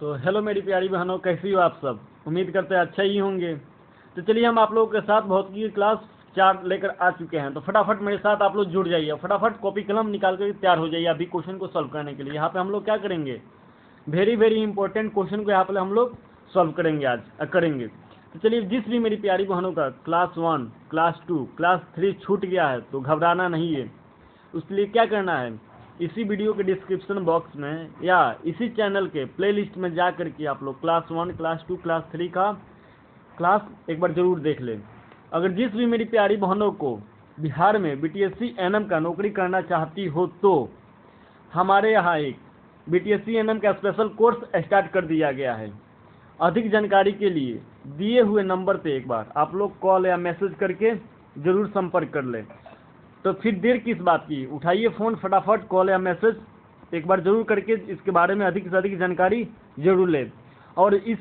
तो हेलो मेरी प्यारी बहनों, कैसी हो आप सब। उम्मीद करते हैं अच्छा ही होंगे। तो चलिए हम आप लोगों के साथ भौतिकी की क्लास 4 लेकर आ चुके हैं। तो फटाफट मेरे साथ आप लोग जुड़ जाइए, फटाफट कॉपी कलम निकाल कर तैयार हो जाइए अभी क्वेश्चन को सॉल्व करने के लिए। यहाँ पे हम लोग क्या करेंगे, वेरी वेरी इंपॉर्टेंट क्वेश्चन को यहाँ पे हम लोग सॉल्व करेंगे आज करेंगे। तो चलिए, जिस भी मेरी प्यारी बहनों का क्लास 1, क्लास 2, क्लास 3 छूट गया है तो घबराना नहीं है। उसके लिए क्या करना है, इसी वीडियो के डिस्क्रिप्शन बॉक्स में या इसी चैनल के प्लेलिस्ट में जा करके आप लोग क्लास 1, क्लास 2, क्लास 3 का क्लास एक बार जरूर देख लें। अगर जिस भी मेरी प्यारी बहनों को बिहार में बीटीएससी एनएम का नौकरी करना चाहती हो तो हमारे यहाँ एक बीटीएससी एनएम का स्पेशल कोर्स स्टार्ट कर दिया गया है। अधिक जानकारी के लिए दिए हुए नंबर पे एक बार आप लोग कॉल या मैसेज करके जरूर संपर्क कर लें। तो फिर देर किस बात की, उठाइए फ़ोन, फटाफट कॉल या मैसेज एक बार जरूर करके इसके बारे में अधिक से अधिक जानकारी जरूर लें। और इस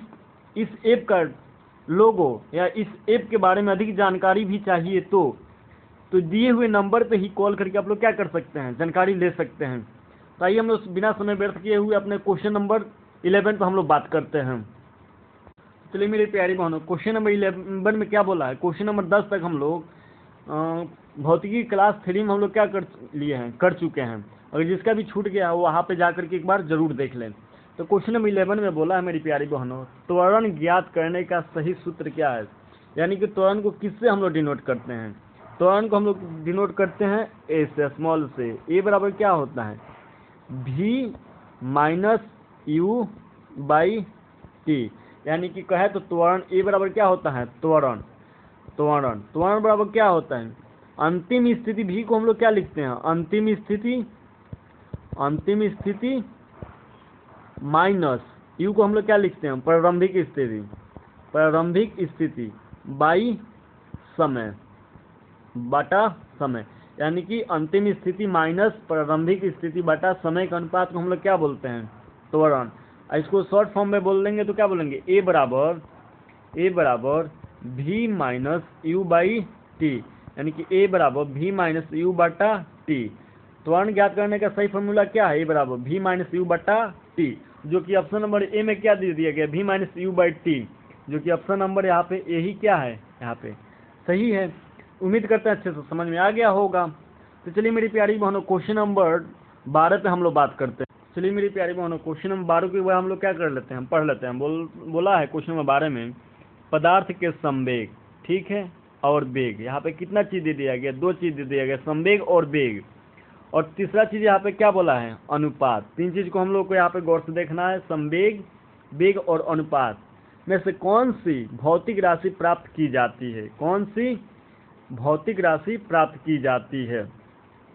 ऐप का लोगो या इस ऐप के बारे में अधिक जानकारी भी चाहिए तो दिए हुए नंबर पे ही कॉल करके आप लोग क्या कर सकते हैं, जानकारी ले सकते हैं। तो आइए हम लोग बिना समय व्यर्थ किए हुए अपने क्वेश्चन नंबर 11 पर हम लोग बात करते हैं। चलिए मेरी प्यारी बहनों, क्वेश्चन नंबर 11 में क्या बोला है, क्वेश्चन नंबर 10 तक हम लोग भौतिकी क्लास 3 में हम लोग क्या कर लिए हैं, कर चुके हैं। अगर जिसका भी छूट गया वो वहाँ पे जा करके एक बार जरूर देख लें। तो क्वेश्चन नंबर 11 में बोला है मेरी प्यारी बहनों, त्वरण ज्ञात करने का सही सूत्र क्या है। यानी कि त्वरण को किससे हम लोग डिनोट करते हैं। त्वरण को हम लोग डिनोट करते हैं ए से, स्मॉल से। ए बराबर क्या होता है, v minus you by T. यानी कि कहे तो त्वरण ए बराबर क्या होता है, त्वरण त्वरण त्वरण बराबर क्या होता है, अंतिम स्थिति भी को हम लोग क्या लिखते हैं, अंतिम स्थिति माइनस यू को हम लोग क्या लिखते हैं, प्रारंभिक स्थिति बाई समय बटा समय। यानी कि अंतिम स्थिति माइनस प्रारंभिक स्थिति बटा समय के अनुपात को हम लोग क्या बोलते हैं, त्वरण। इसको शॉर्ट फॉर्म में बोल देंगे तो क्या बोलेंगे, ए बराबर v minus you by T. यानी कि ए बराबर v माइनस यू बटा टी। त्वरण ज्ञात करने का सही फॉर्मूला क्या है, ए बराबर v माइनस यू बटा टी, जो कि ऑप्शन नंबर ए में क्या दे दिया गया, v minus you by T, जो कि ऑप्शन नंबर यहाँ पे ए ही क्या है, यहाँ पे सही है। उम्मीद करते हैं अच्छे से समझ में आ गया होगा। तो चलिए मेरी प्यारी बहनों, क्वेश्चन नंबर 12 पे हम लोग बात करते हैं। चलिए मेरी प्यारी बहनों, क्वेश्चन नंबर 12 के बाद हम लोग क्या कर लेते हैं, हम पढ़ लेते हैं। बोला है क्वेश्चन नंबर 12 में पदार्थ के संवेग, ठीक है, और वेग। यहाँ पे कितना चीज दे दिया गया, 2 चीज दे दिया गया, संवेग और वेग। और तीसरा चीज यहाँ पे क्या बोला है, अनुपात। 3 चीज को हम लोग को यहाँ पे गौर से देखना है, संवेग, वेग और अनुपात में से कौन सी भौतिक राशि प्राप्त की जाती है, कौन सी भौतिक राशि प्राप्त की जाती है।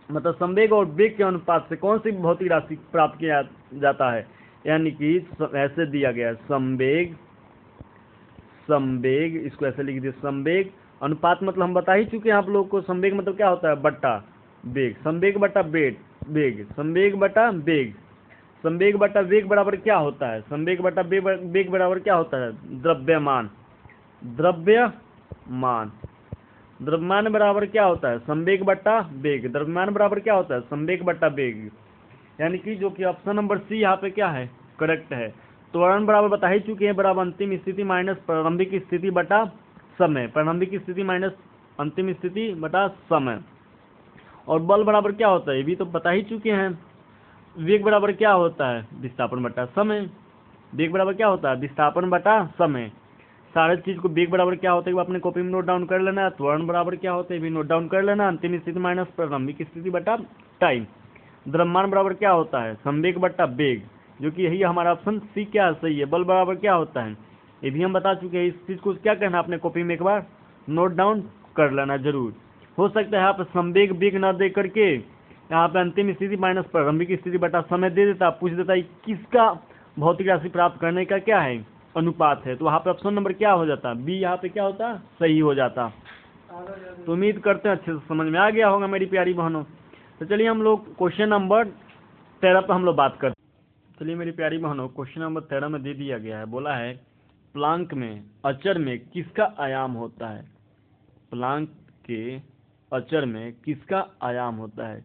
मतलब संवेग और वेग के अनुपात से कौन सी भौतिक राशि प्राप्त किया जाता है। यानी कि ऐसे दिया गया है, संवेग, इसको ऐसे लिख दिया, संवेग। अनुपात मतलब हम बता ही चुके हैं आप लोग को, संवेग मतलब क्या होता है, बट्टा वेग, संवेग बटा वेग, संवेग बटा वेग। संवेग बटा वेग बराबर क्या होता है, संवेग बटा वेग बराबर क्या होता है, द्रव्यमान। द्रव्यमान बराबर क्या होता है, संवेग बटा वेग। द्रव्यमान बराबर क्या होता है, संवेग बटा वेग। यानी कि जो कि ऑप्शन नंबर सी यहाँ पे क्या है, करेक्ट है। त्वरण बराबर बता ही चुके हैं, बराबर अंतिम स्थिति माइनस प्रारंभिक स्थिति बटा समय, प्रारंभिक स्थिति माइनस अंतिम स्थिति बटा समय। और बल बराबर क्या होता है, ये भी तो बता ही चुके हैं। वेग बराबर क्या होता है, विस्थापन बटा समय। वेग बराबर क्या होता है, विस्थापन बटा समय। सारे चीज को वेग बराबर क्या होता है अपने कॉपी में नोट डाउन कर लेना है। त्वरण बराबर क्या होता है भी नोट डाउन कर लेना, अंतिम स्थिति माइनस प्रारंभिक स्थिति बटा टाइम। द्रव्यमान बराबर क्या होता है, संवेग बटा वेग, जो कि यही हमारा ऑप्शन सी क्या सही है। बल बराबर क्या होता है, ये भी हम बता चुके हैं। इस चीज को क्या करना अपने कॉपी में एक बार नोट डाउन कर लेना जरूर। हो सकता है यहाँ पे संवेग वेग न दे करके यहाँ पे अंतिम स्थिति माइनस प्रारंभिक स्थिति बटा समय दे देता, पूछ देता है किसका भौतिक राशि प्राप्त करने का क्या है, अनुपात है। तो वहाँ पे ऑप्शन नंबर क्या हो जाता, बी यहाँ पे क्या होता, सही हो जाता। तो उम्मीद करते हैं अच्छे से समझ में आ गया होगा मेरी प्यारी बहनों। तो चलिए हम लोग क्वेश्चन नंबर 13 पर हम लोग बात करते हैं। चलिए मेरी प्यारी बहनों, क्वेश्चन नंबर 13 में दे दिया गया है, बोला है प्लांक में अचर में किसका आयाम होता है। प्लांक के अचर में किसका आयाम होता है।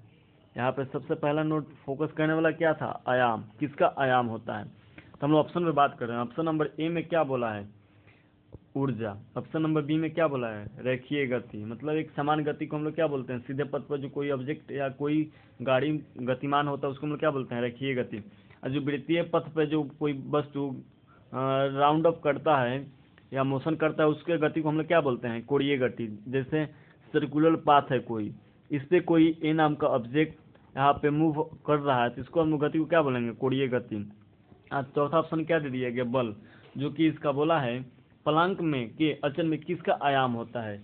यहाँ पे सबसे पहला नोट फोकस करने वाला क्या था, आयाम, किसका आयाम होता है। तो हम लोग ऑप्शन पे बात कर रहे हैं। ऑप्शन नंबर ए में क्या बोला है, ऊर्जा। ऑप्शन नंबर बी में क्या बोला है, रेखीय गति। मतलब एक समान गति को हम लोग क्या बोलते हैं, सीधे पथ पर जो कोई ऑब्जेक्ट या कोई गाड़ी गतिमान होता है उसको हम लोग क्या बोलते हैं, रेखीय गति। और जो वृत्तीय पथ पे जो कोई वस्तु राउंड अप करता है या मोशन करता है उसके गति को हम लोग क्या बोलते हैं, कोणीय गति। जैसे सर्कुलर पाथ है कोई, इस पे कोई ए नाम का ऑब्जेक्ट यहाँ पे मूव कर रहा है तो इसको हम लोग गति को क्या बोलेंगे, कोणीय गति। चौथा ऑप्शन क्या दे दिया गया, बल, जो कि इसका बोला है प्लांक में के अचल में किसका आयाम होता है,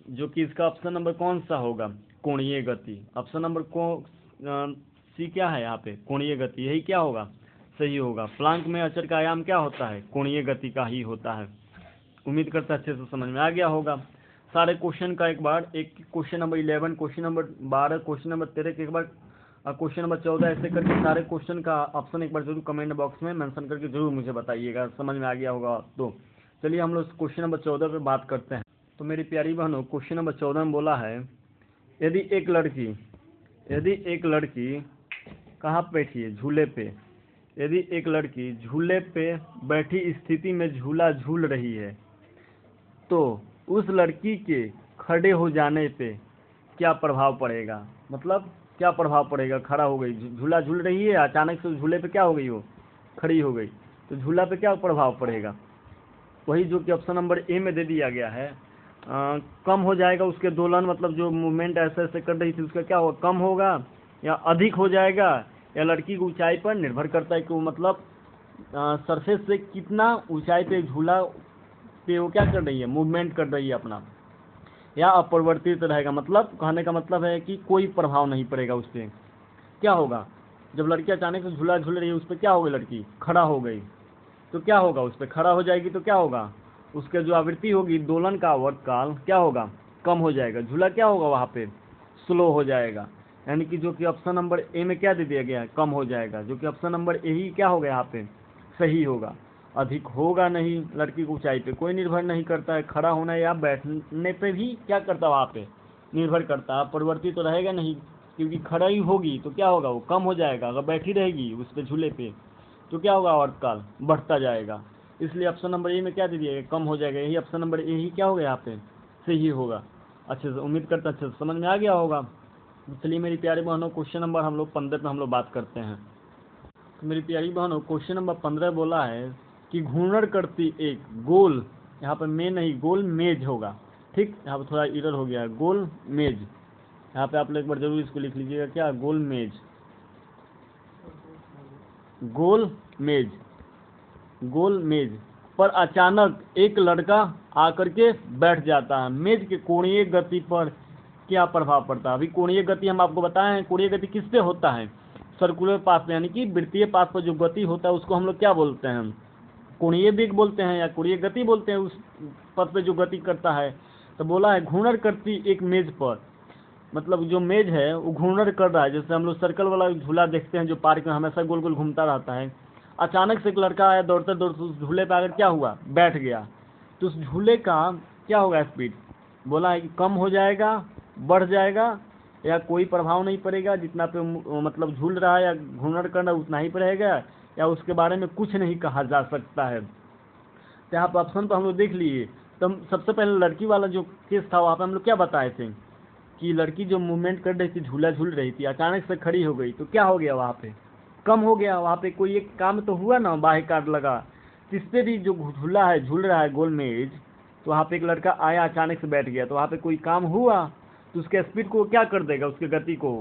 जो कि इसका ऑप्शन नंबर कौन सा होगा, कोणीय गति। ऑप्शन नंबर सी क्या है यहाँ पे, कोणीय गति, यही क्या होगा, सही होगा। प्लांक में अचल का आयाम क्या होता है, कोणीय गति का ही होता है। उम्मीद करता अच्छे से समझ में आ गया होगा। सारे क्वेश्चन का एक बार, एक question number 11, question number 12, question number 13 के एक बार क्वेश्चन नंबर 14, ऐसे करके सारे क्वेश्चन का ऑप्शन एक बार जरूर कमेंट बॉक्स में मेंशन करके जरूर मुझे बताइएगा, समझ में आ गया होगा तो। चलिए हम लोग क्वेश्चन नंबर 14 पे बात करते हैं। तो मेरी प्यारी बहनों, क्वेश्चन नंबर 14 में बोला है, यदि एक लड़की कहाँ बैठी है, झूले पे, यदि एक लड़की झूले पे बैठी स्थिति में झूला झूल रही है तो उस लड़की के खड़े हो जाने पे क्या प्रभाव पड़ेगा। मतलब क्या प्रभाव पड़ेगा, खड़ा हो गई, झूला झूल रही है, अचानक से झूले पे क्या हो गई, वो खड़ी हो गई, तो झूला पे क्या प्रभाव पड़ेगा। वही जो कि ऑप्शन नंबर ए में दे दिया गया है, कम हो जाएगा उसके दोलन, मतलब जो मूवमेंट ऐसे ऐसे कर रही थी उसका क्या होगा, कम होगा या अधिक हो जाएगा, या लड़की की ऊंचाई पर निर्भर करता है कि वो मतलब सरफेस से कितना ऊंचाई पे झूला पे वो क्या कर रही है, मूवमेंट कर रही है अपना, या अपरिवर्तित रहेगा। मतलब कहने का मतलब है कि कोई प्रभाव नहीं पड़ेगा उस पर। क्या होगा, जब लड़की अचानक से झूला झूल रही है उस पर क्या हो गई, लड़की खड़ा हो गई तो क्या होगा, उस पर खड़ा हो जाएगी तो क्या होगा, उसके जो आवृत्ति होगी दोलन का आवर्तकाल क्या होगा, कम हो जाएगा, झूला क्या होगा वहाँ पे, स्लो हो जाएगा। यानी कि जो कि ऑप्शन नंबर ए में क्या दे दिया गया है, कम हो जाएगा, जो कि ऑप्शन नंबर ए ही क्या होगा यहाँ पे, सही होगा। अधिक होगा नहीं, लड़की की ऊंचाई पे कोई निर्भर नहीं करता है, खड़ा होना या बैठने पे भी क्या करता है वहाँ पे निर्भर करता है, परिवर्तित तो रहेगा नहीं, क्योंकि खड़ा ही होगी तो क्या होगा, वो कम हो जाएगा। अगर बैठी रहेगी उस पर झूले पे तो क्या होगा, आवर्तकाल बढ़ता जाएगा। इसलिए ऑप्शन नंबर ए में क्या दे दिया, कम हो जाएगा, यही ऑप्शन नंबर ए ही क्या होगा यहाँ पे, सही होगा। अच्छे से उम्मीद करता अच्छे से समझ में आ गया होगा। चलिए मेरी प्यारी बहनों, क्वेश्चन नंबर हम लोग 15 पे हम लोग बात करते हैं। तो मेरी प्यारी बहनों, क्वेश्चन नंबर 15 बोला है कि घूर्णन करती एक गोल, यहाँ पर में नहीं गोल मेज होगा, ठीक, यहाँ पर थोड़ा इरर हो गया है, गोल मेज, यहाँ पे आप लोग एक बार जरूर इसको लिख लीजिएगा, क्या, गोल मेज, गोल मेज, गोल मेज पर अचानक एक लड़का आकर के बैठ जाता है, मेज के कोणीय गति पर क्या प्रभाव पड़ता है। अभी कोणीय गति हम आपको बताए हैं, कोणीय गति किस पे होता है, सर्कुलर पाथ पे, यानी कि वृत्तीय पाथ पर जो गति होता है उसको हम लोग क्या बोलते हैं, कोणीय वेग बोलते हैं या कोणीय गति बोलते हैं, उस पथ पे जो गति करता है। तो बोला है घूर्णन करती एक मेज पर, मतलब जो मेज है वो घूर्णन कर रहा है, जैसे हम लोग सर्कल वाला झूला देखते हैं जो पार्क में हमेशा गोल गोल घूमता रहता है। अचानक से एक लड़का आया दौड़ते दौड़ते उस झूले पर आकर क्या हुआ, बैठ गया, तो उस झूले का क्या होगा स्पीड, बोला है कि कम हो जाएगा, बढ़ जाएगा, या कोई प्रभाव नहीं पड़ेगा, जितना पे मतलब झूल रहा है या घूर्णन करना उतना ही पड़ेगा, या उसके बारे में कुछ नहीं कहा जा सकता है। तो यहाँ पर ऑप्शन तो हम लोग देख लिए। तो सबसे पहले लड़की वाला जो केस था वहाँ पे हम लोग क्या बताए थे कि लड़की जो मूवमेंट कर रही थी, झूला झूल रही थी, अचानक से खड़ी हो गई तो क्या हो गया, वहाँ पे कम हो गया, वहाँ पे कोई एक काम तो हुआ ना, बाहर कार्ड लगा। जिससे भी जो झूला है, झूल रहा है गोल मेज, तो वहाँ पे एक लड़का आया अचानक से बैठ गया, तो वहाँ पे कोई काम हुआ तो उसके स्पीड को क्या कर देगा, उसकी गति को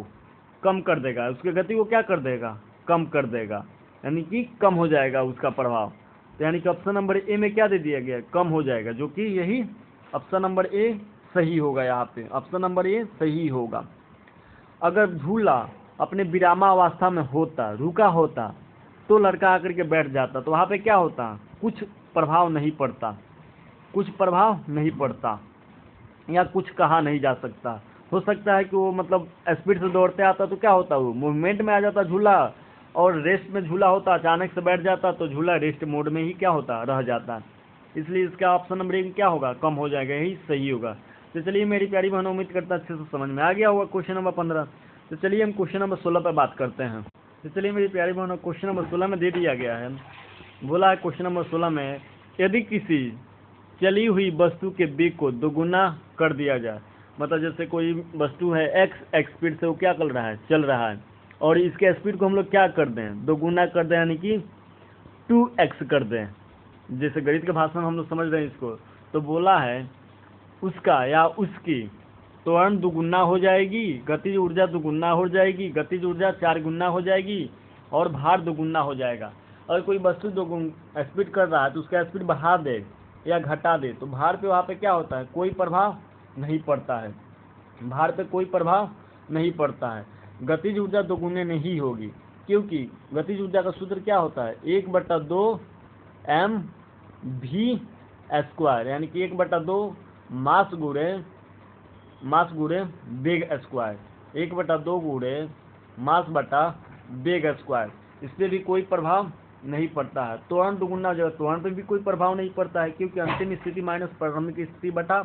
कम कर देगा, उसकी गति को क्या कर देगा, कम कर देगा, यानी कि कम हो जाएगा उसका प्रभाव। तो यानी कि ऑप्शन नंबर ए में क्या दे दिया गया, कम हो जाएगा, जो कि यही ऑप्शन नंबर ए सही होगा। यहाँ पे ऑप्शन नंबर ए सही होगा। अगर झूला अपने विरामावस्था में होता, रुका होता, तो लड़का आकर के बैठ जाता, तो वहाँ पे क्या होता, कुछ प्रभाव नहीं पड़ता, कुछ प्रभाव नहीं पड़ता, या कुछ कहा नहीं जा सकता। हो सकता है कि वो मतलब स्पीड से दौड़ते आता तो क्या होता, वो मूवमेंट में आ जाता झूला, और रेस्ट में झूला होता, अचानक से बैठ जाता तो झूला रेस्ट मोड में ही क्या होता, रह जाता। इसलिए इसका ऑप्शन नंबर एक क्या होगा, कम हो जाएगा, यही सही होगा। तो चलिए मेरी प्यारी बहनों, उम्मीद करता अच्छे से समझ में आ गया होगा क्वेश्चन नंबर 15। तो चलिए हम क्वेश्चन नंबर 16 पर बात करते हैं। तो चलिए मेरी प्यारी बहनों, क्वेश्चन नंबर 16 में दे दिया गया है, बोला है क्वेश्चन नंबर 16 में, यदि किसी चली हुई वस्तु के वेग को दोगुना कर दिया जाए, मतलब जैसे कोई वस्तु है x स्पीड से वो क्या कर रहा है, चल रहा है, और इसके स्पीड को हम लोग क्या कर दें, दोगुना कर दें, यानी कि 2x कर दें, जैसे गणित के भाषा में हम लोग समझ रहे हैं इसको। तो बोला है उसका या उसकी त्वरण दुगुना हो जाएगी, गतिज ऊर्जा दुगुना हो जाएगी, गतिज ऊर्जा 4 गुना हो जाएगी, और भार दुगुना हो जाएगा। अगर कोई वस्तु स्पीड कर रहा है तो उसका स्पीड बढ़ा दे या घटा दे तो भार पे वहाँ पे क्या होता है, कोई प्रभाव नहीं पड़ता है, भार पे कोई प्रभाव नहीं पड़ता है। गतिज ऊर्जा दोगुने नहीं होगी, क्योंकि गतिज ऊर्जा का सूत्र क्या होता है, 1/2 mv², यानी कि 1/2 मास गुणे वेग स्क्वायर, 1/2 गुणे मास बटा वेग स्क्वायर, इस पर भी कोई प्रभाव नहीं पड़ता है। त्वरण दुगुना हो जाएगा, त्वरण पे भी कोई प्रभाव नहीं पड़ता है, क्योंकि अंतिम स्थिति माइनस प्रारंभिक स्थिति बटा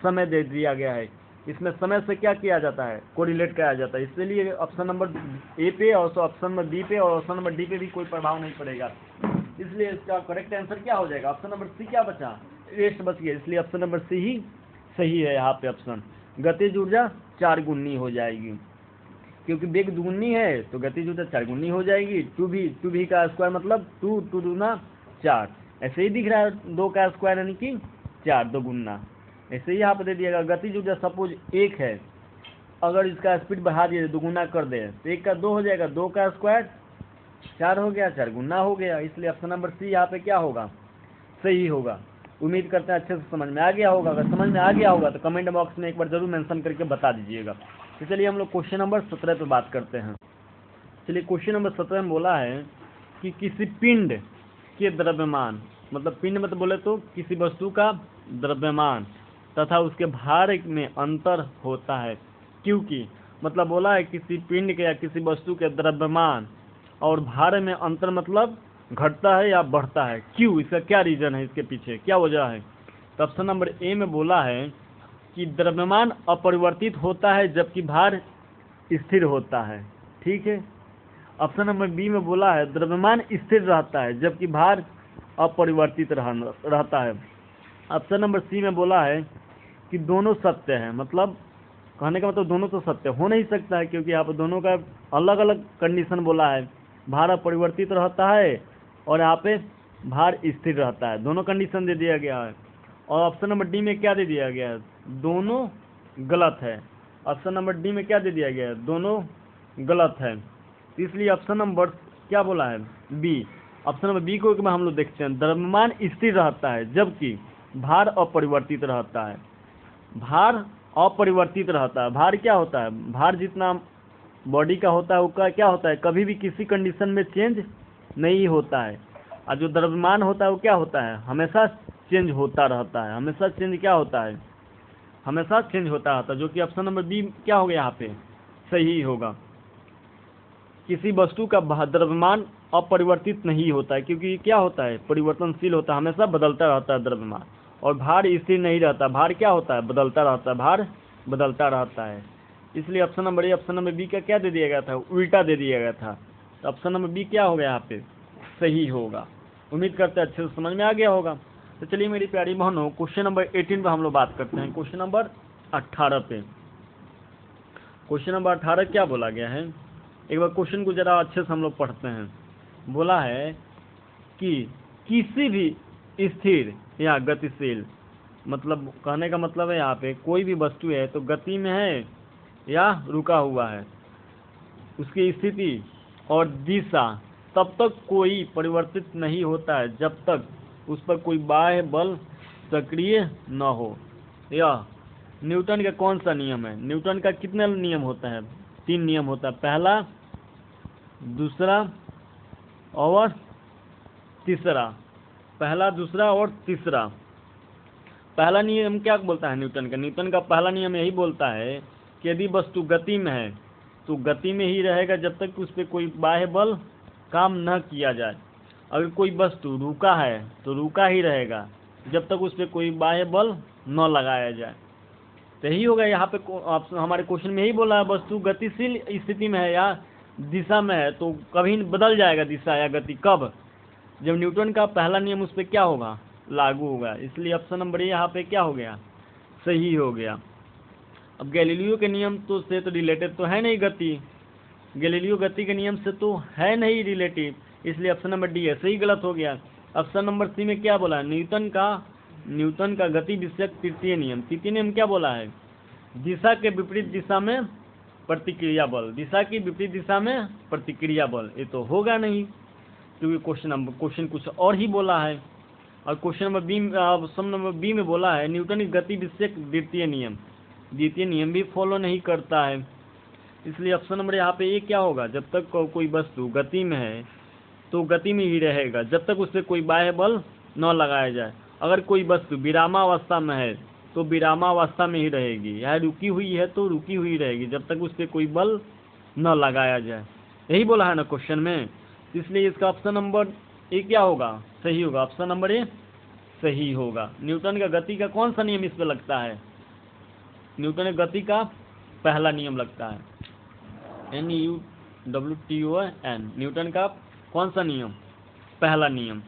समय दे दिया गया है। इसमें समय से क्या किया जाता है, कोरिलेट किया जाता है, इसलिए ऑप्शन नंबर ए पे और ऑप्शन नंबर बी पे और ऑप्शन नंबर डी पे भी कोई प्रभाव नहीं पड़ेगा। इसलिए इसका करेक्ट आंसर क्या हो जाएगा, ऑप्शन नंबर सी क्या बचा, रेस्ट बच गया, इसलिए ऑप्शन नंबर सी ही सही है यहाँ पे ऑप्शन। गतिज ऊर्जा 4 गुनी हो जाएगी, क्योंकि वेग दुगुनी है तो गतिज ऊर्जा 4 गुनी हो जाएगी। 2v का स्क्वायर मतलब 2 दूना 4, ऐसे ही दिख रहा है 2 का स्क्वायर यानी कि 4 दोगुना, ऐसे ही यहाँ पे दे दिएगा। गतिज ऊर्जा सपोज 1 है, अगर इसका स्पीड बढ़ा दिए दुगुना कर दे तो 1 का 2 हो जाएगा, 2 का स्क्वायर 4 हो गया, 4 गुना हो गया, इसलिए ऑप्शन नंबर सी यहाँ पे क्या होगा, सही होगा। उम्मीद करते हैं अच्छे से समझ में आ गया होगा। अगर समझ में आ गया होगा तो कमेंट बॉक्स में एक बार जरूर मेंशन करके बता दीजिएगा। तो चलिए हम लोग क्वेश्चन नंबर 17 पे बात करते हैं। चलिए क्वेश्चन नंबर 17 में बोला है कि किसी पिंड के द्रव्यमान, मतलब पिंड मतलब बोले तो किसी वस्तु का द्रव्यमान तथा उसके भार में अंतर होता है, क्योंकि मतलब बोला है किसी पिंड के या किसी वस्तु के द्रव्यमान और भार में अंतर मतलब घटता है या बढ़ता है, क्यों, इसका क्या रीजन है, इसके पीछे क्या वजह है। तो ऑप्शन नंबर ए में बोला है कि द्रव्यमान अपरिवर्तित होता है जबकि भार स्थिर होता है, ठीक है। ऑप्शन नंबर बी में बोला है द्रव्यमान स्थिर रहता है जबकि भार अपरिवर्तित रहता है। ऑप्शन नंबर सी में बोला है कि दोनों सत्य है, मतलब कहने का मतलब दोनों तो सत्य हो नहीं सकता है, क्योंकि यहाँ पर दोनों का अलग अलग कंडीशन बोला है, भार अपरिवर्तित रहता है और यहाँ पे भार स्थिर रहता है, दोनों कंडीशन दे दिया गया है। और ऑप्शन नंबर डी में क्या दे दिया गया है, दोनों गलत है। ऑप्शन नंबर डी में क्या दे दिया गया है, दोनों गलत है, इसलिए ऑप्शन नंबर क्या बोला है, बी। ऑप्शन नंबर बी को हम लोग देखते हैं, द्रव्यमान स्थिर रहता है जबकि भार अपरिवर्तित रहता है। भार अपरिवर्तित रहता है, भार क्या होता है, भार जितना बॉडी का होता है उसका क्या होता है, कभी भी किसी कंडीशन में चेंज नहीं होता है, और जो द्रव्यमान होता है वो क्या होता है, हमेशा चेंज होता रहता है, हमेशा चेंज क्या होता है, हमेशा चेंज होता रहता है, जो कि ऑप्शन नंबर बी क्या हो गया यहाँ पे सही होगा। किसी वस्तु का द्रव्यमान अपरिवर्तित नहीं होता है, क्योंकि क्या होता है, परिवर्तनशील होता है, हमेशा बदलता रहता है द्रव्यमान। और भार स्थिर नहीं रहता, भार क्या होता है, बदलता रहता है, भार बदलता रहता है, इसलिए option number A option number B का क्या दे दिया गया था, उल्टा दे दिया गया था। तो ऑप्शन नंबर बी क्या हो गया यहाँ पे सही होगा। उम्मीद करते हैं अच्छे से समझ में आ गया होगा। तो चलिए मेरी प्यारी बहनों क्वेश्चन नंबर 18 पे हम लोग बात करते हैं। क्वेश्चन नंबर 18 पे, क्वेश्चन नंबर 18 क्या बोला गया है, एक बार क्वेश्चन को जरा अच्छे से हम लोग पढ़ते हैं। बोला है कि किसी भी स्थिर या गतिशील, मतलब कहने का मतलब है यहाँ पे कोई भी वस्तु है तो गति में है या रुका हुआ है, उसकी स्थिति और दिशा तब तक कोई परिवर्तित नहीं होता है जब तक उस पर कोई बाह्य बल सक्रिय न हो। यह न्यूटन का कौन सा नियम है, न्यूटन का कितने नियम होता है, 3 नियम होता है, पहला, दूसरा और तीसरा, पहला, दूसरा और तीसरा। पहला नियम क्या बोलता है न्यूटन का, न्यूटन का पहला नियम यही बोलता है कि यदि वस्तु गति में है तो गति में ही रहेगा जब तक उस पर कोई बाह्य बल काम न किया जाए। अगर कोई वस्तु रुका है तो रुका ही रहेगा जब तक उस पर कोई बाह्य बल न लगाया जाए। तो यही होगा यहाँ पे हमारे क्वेश्चन में यही बोला है, वस्तु गतिशील स्थिति में है या दिशा में है तो कभी बदल जाएगा दिशा या गति, कब, जब न्यूटन का पहला नियम उस पर क्या होगा, लागू होगा, इसलिए ऑप्शन नंबर ए यहाँ पे क्या हो गया, सही हो गया। अब गैलीलियो के नियम तो से तो रिलेटेड तो है नहीं गति, गैलीलियो गति के नियम से तो है नहीं रिलेटिव, इसलिए ऑप्शन नंबर डी है, सही गलत हो गया। ऑप्शन नंबर सी में क्या बोला, न्यूटन का गति विषयक तृतीय नियम, तृतीय नियम क्या बोला है, दिशा के विपरीत दिशा में प्रतिक्रिया बल, दिशा की विपरीत दिशा में प्रतिक्रिया बल, ये तो होगा नहीं क्योंकि क्वेश्चन कुछ और ही बोला है। और question number B, option number B में बोला है न्यूटन की गति विषयक द्वितीय नियम भी फॉलो नहीं करता है, इसलिए ऑप्शन नंबर यहाँ पे ये क्या होगा, जब तक कोई वस्तु गति में है तो गति में ही रहेगा जब तक उस पर कोई बाह्य बल न लगाया जाए। अगर कोई वस्तु विरामावस्था में है तो विरामावस्था में ही रहेगी, या रुकी हुई है तो रुकी हुई रहेगी जब तक उस पर कोई बल न लगाया जाए, यही बोला है ना क्वेश्चन में, इसलिए इसका ऑप्शन नंबर ए क्या होगा, सही होगा, ऑप्शन नंबर ए सही होगा। न्यूटन का गति का कौन सा नियम इस पर लगता है, न्यूटन का गति का पहला नियम लगता है, NEWTON, न्यूटन का कौन सा नियम, पहला नियम।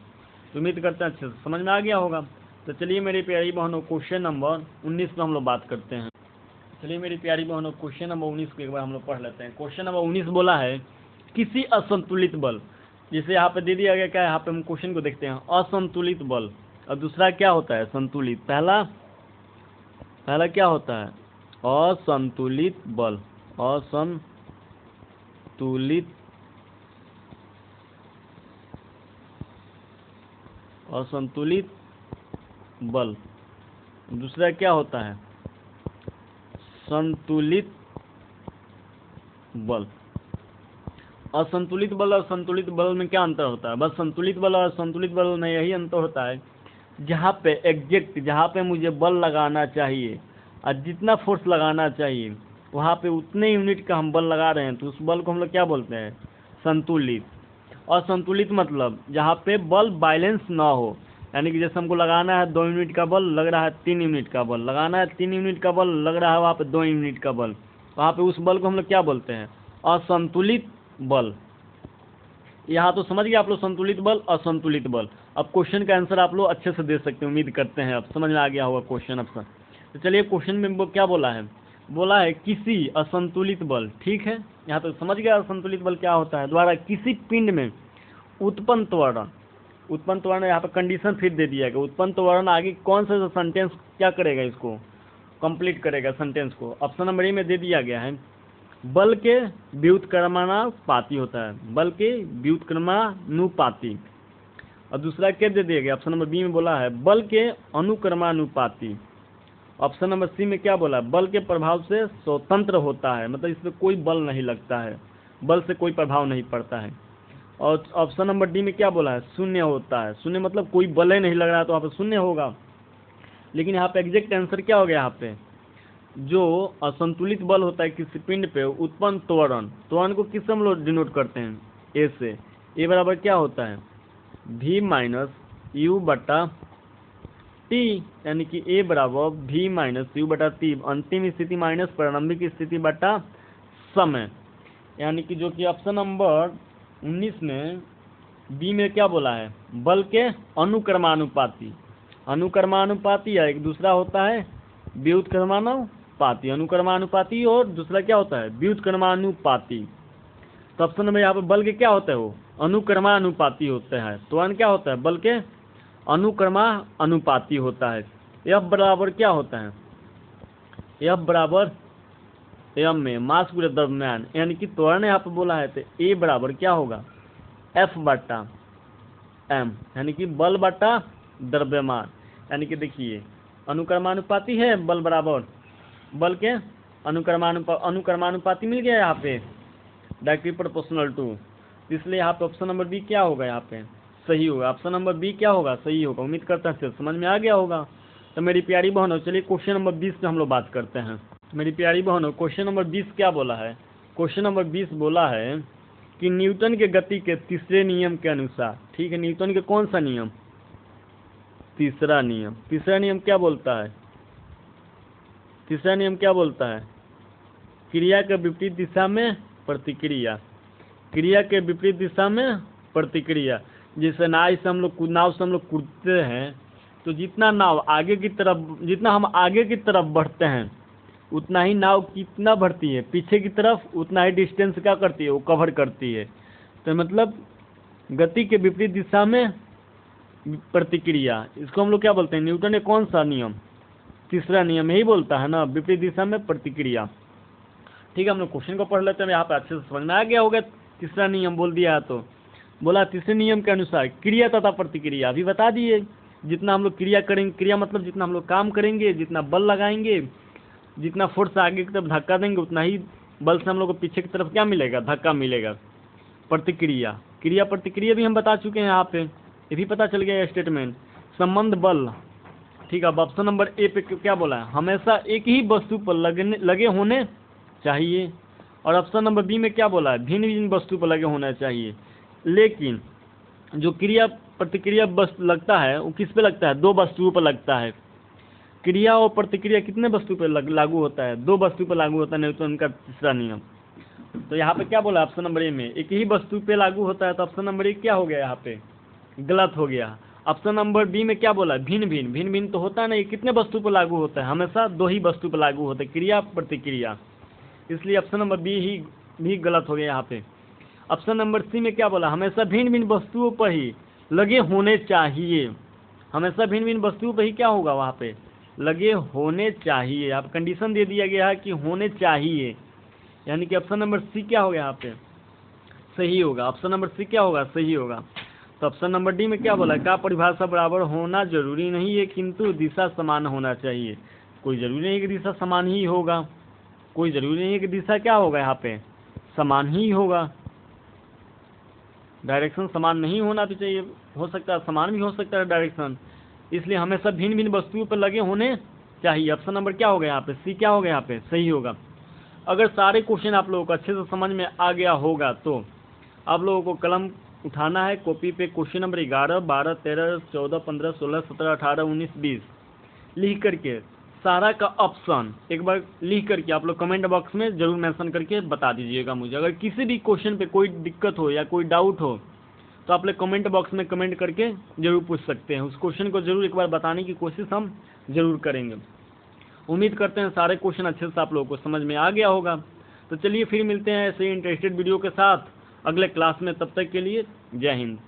तो उम्मीद करते हैं अच्छे से समझ में आ गया होगा। तो चलिए मेरी प्यारी बहनों क्वेश्चन नंबर 19 पे हम लोग बात करते हैं। चलिए मेरी प्यारी बहनों क्वेश्चन नंबर 19 को एक बार हम लोग पढ़ लेते हैं। क्वेश्चन नंबर 19 बोला है किसी असंतुलित बल, जैसे यहाँ पे दे दिया गया क्या है, यहाँ पे हम क्वेश्चन को देखते हैं, असंतुलित बल और दूसरा क्या होता है, संतुलित। पहला क्या होता है, असंतुलित बल, असंतुलित बल, दूसरा क्या होता है, संतुलित बल। असंतुलित बल और संतुलित बल में क्या अंतर होता है, बस संतुलित बल और संतुलित बल में यही अंतर होता है जहाँ पे मुझे बल लगाना चाहिए और जितना फोर्स लगाना चाहिए वहाँ पे उतने यूनिट का हम बल लगा रहे हैं तो उस बल को हम लोग क्या बोलते हैं, संतुलित। और संतुलित मतलब जहाँ पे बल बैलेंस ना हो, यानी कि जैसे हमको लगाना है 2 यूनिट का बल, लग रहा है 3 यूनिट का बल, लगाना है 3 यूनिट का बल, लग रहा है वहाँ पे 2 यूनिट का बल, वहाँ पे उस बल को हम लोग क्या बोलते हैं, असंतुलित बल। यहाँ तो समझ गए आप लोग, संतुलित बल असंतुलित बल। अब क्वेश्चन का आंसर आप लोग अच्छे से दे सकते हैं, उम्मीद करते हैं अब समझ में आ गया होगा क्वेश्चन आंसर। तो चलिए क्वेश्चन में वो क्या बोला है किसी असंतुलित बल, ठीक है, यहाँ तो समझ गया असंतुलित बल क्या होता है, द्वारा किसी पिंड में उत्पन्न त्वरण, यहाँ पे कंडीशन फिर दे दिया गया, उत्पन्न त्वरण आगे कौन सा सेंटेंस क्या करेगा, इसको कंप्लीट करेगा सेंटेंस को। ऑप्शन नंबर ए में दे दिया गया है बल के व्युत्क्रमानुपाती होता है, बल के व्युत्क्रमानुपाती। और दूसरा क्या दे दिया गया, ऑप्शन नंबर बी में बोला है बल के अनुक्रमानुपाती। ऑप्शन नंबर सी में क्या बोला, बल के प्रभाव से स्वतंत्र होता है, मतलब इसमें कोई बल नहीं लगता है, बल से कोई प्रभाव नहीं पड़ता है। और ऑप्शन नंबर डी में क्या बोला है, शून्य होता है, शून्य मतलब कोई बल ही नहीं लग रहा है तो वहाँ पे शून्य होगा। लेकिन यहाँ पे एग्जैक्ट आंसर क्या हो गया, यहाँ पे जो असंतुलित बल होता है किसी पिंड पे उत्पन्न त्वरण को किससे हम लोग डिनोट करते हैं, ए से। ए बराबर क्या होता है, v माइनस यू बटा टी, यानी कि ए बराबर v माइनस यू बटा टी, अंतिम स्थिति माइनस प्रारंभिक स्थिति बटा समय। यानी कि जो कि ऑप्शन नंबर 19 में बी में क्या बोला है, बल के अनुक्रमानुपाती है, एक दूसरा होता है व्युत्क्रमानुपाती, अनुक्रमानुपाती और दूसरा क्या होता है, व्युत्क्रमानुपाती। तो ऑप्शन नंबर यहाँ पे बल के क्या होता है, वो अनुक्रमानुपाती होते हैं, त्वरण क्या होता है, बल के अनुक्रमानुपाती होता है। एफ बराबर क्या होता है, एफ बराबर एम में मास गुणा द्रव्यमान, यानी कि त्वरण यहाँ पे बोला है तो ए बराबर क्या होगा, एफ बटा एम, यानी कि बल बटा द्रव्यमान। यानी कि देखिए अनुक्रमानुपाती है बल बराबर बल के अनुक्रमानुपाती मिल गया यहाँ पे, डायरेक्टली प्रोपोर्शनल टू, इसलिए यहाँ पे ऑप्शन नंबर बी क्या होगा, यहाँ पे सही होगा, ऑप्शन नंबर बी क्या होगा, सही होगा। उम्मीद करता है समझ में आ गया होगा। तो मेरी प्यारी बहनों चलिए क्वेश्चन नंबर 20 पे हम लोग बात करते हैं। मेरी प्यारी बहनों क्वेश्चन नंबर 20 क्या बोला है, क्वेश्चन नंबर 20 बोला है कि न्यूटन के गति के तीसरे नियम के अनुसार, ठीक है, न्यूटन के कौन सा नियम, तीसरा नियम क्या बोलता है, तीसरा नियम क्या बोलता है, क्रिया के विपरीत दिशा में प्रतिक्रिया, क्रिया के विपरीत दिशा में प्रतिक्रिया। जैसे नाव से हम लोग कूदते हैं, तो जितना हम आगे की तरफ बढ़ते हैं उतना ही नाव कितना बढ़ती है पीछे की तरफ, उतना ही डिस्टेंस क्या करती है, वो कवर करती है। तो मतलब गति के विपरीत दिशा में प्रतिक्रिया, इसको हम लोग क्या बोलते हैं, न्यूटन ने कौन सा नियम, तीसरा नियम यही बोलता है ना, विपरीत दिशा में प्रतिक्रिया। ठीक है, हम लोग क्वेश्चन को पढ़ लेते हैं, यहाँ पे अच्छे से समझ में आ गया होगा। तीसरा नियम बोल दिया तो बोला तीसरे नियम के अनुसार क्रिया तथा प्रतिक्रिया, अभी बता दिए। जितना हम लोग क्रिया करेंगे, क्रिया मतलब जितना हम लोग काम करेंगे, जितना बल लगाएंगे, जितना फोर्स आगे की तरफ धक्का देंगे, उतना ही बल से हम लोग को पीछे की तरफ क्या मिलेगा, धक्का मिलेगा। प्रतिक्रिया, क्रिया प्रतिक्रिया भी हम बता चुके हैं यहाँ पे, ये भी पता चल गया स्टेटमेंट। संबंध बल, ठीक है। अब ऑप्शन नंबर ए पे क्या बोला है, हमेशा एक ही वस्तु पर लगे होने चाहिए। और ऑप्शन नंबर बी में क्या बोला है, भिन्न भिन्न वस्तु पर लगे होना चाहिए। लेकिन जो क्रिया प्रतिक्रिया वस्तु लगता है वो किस पे लगता है, दो वस्तुओं पर लगता है। क्रिया और प्रतिक्रिया कितने वस्तु पर लागू होता है, दो वस्तु पर लागू होता है, न्यूटन का तीसरा नियम। तो यहाँ पे क्या बोला ऑप्शन नंबर ए में, एक ही वस्तु पे लागू होता है, तो ऑप्शन नंबर ए क्या हो गया, यहाँ पे गलत हो गया। ऑप्शन नंबर बी में क्या बोला, भिन्न भिन्न तो होता है ना, ये कितने वस्तु पर लागू होता है, हमेशा दो ही वस्तु पर लागू होता है, क्रिया प्रतिक्रिया, इसलिए ऑप्शन नंबर बी ही भी गलत हो गया यहाँ पे। ऑप्शन नंबर सी में क्या बोला, हमेशा भिन्न भिन्न वस्तुओं पर ही लगे होने चाहिए, हमेशा भिन्न भिन्न वस्तुओं पर ही क्या होगा, वहाँ पे लगे होने चाहिए। आप कंडीशन दे दिया गया है कि होने चाहिए, यानी कि ऑप्शन नंबर सी क्या होगा, यहाँ पे सही होगा। ऑप्शन नंबर सी क्या होगा, सही होगा। तो ऑप्शन नंबर डी में क्या बोला, का परिभाषा बराबर होना जरूरी नहीं है, किंतु दिशा समान होना चाहिए। कोई जरूरी नहीं कि दिशा समान ही होगा, कोई जरूरी नहीं है कि दिशा क्या होगा, यहाँ पे समान ही होगा। डायरेक्शन समान नहीं होना भी चाहिए, हो सकता है समान भी हो सकता है डायरेक्शन, इसलिए हमेशा भिन्न भिन्न वस्तुओं पर लगे होने चाहिए। ऑप्शन नंबर क्या हो गया यहाँ पे, सी क्या हो गया यहाँ पे, सही होगा। अगर सारे क्वेश्चन आप लोगों को अच्छे से समझ में आ गया होगा तो आप लोगों को कलम उठाना है, कॉपी पे क्वेश्चन नंबर 11, 12, 13, 14, 15, 16, 17, 18, 19, 20 लिख करके सारा का ऑप्शन एक बार लिख करके आप लोग कमेंट बॉक्स में जरूर मेंशन करके बता दीजिएगा मुझे। अगर किसी भी क्वेश्चन पे कोई दिक्कत हो या कोई डाउट हो तो आप लोग कमेंट बॉक्स में कमेंट करके जरूर पूछ सकते हैं, उस क्वेश्चन को जरूर एक बार बताने की कोशिश हम जरूर करेंगे। उम्मीद करते हैं सारे क्वेश्चन अच्छे से आप लोगों को समझ में आ गया होगा। तो चलिए फिर मिलते हैं ऐसे इंटरेस्टेड वीडियो के साथ अगले क्लास में, तब तक के लिए जय हिंद।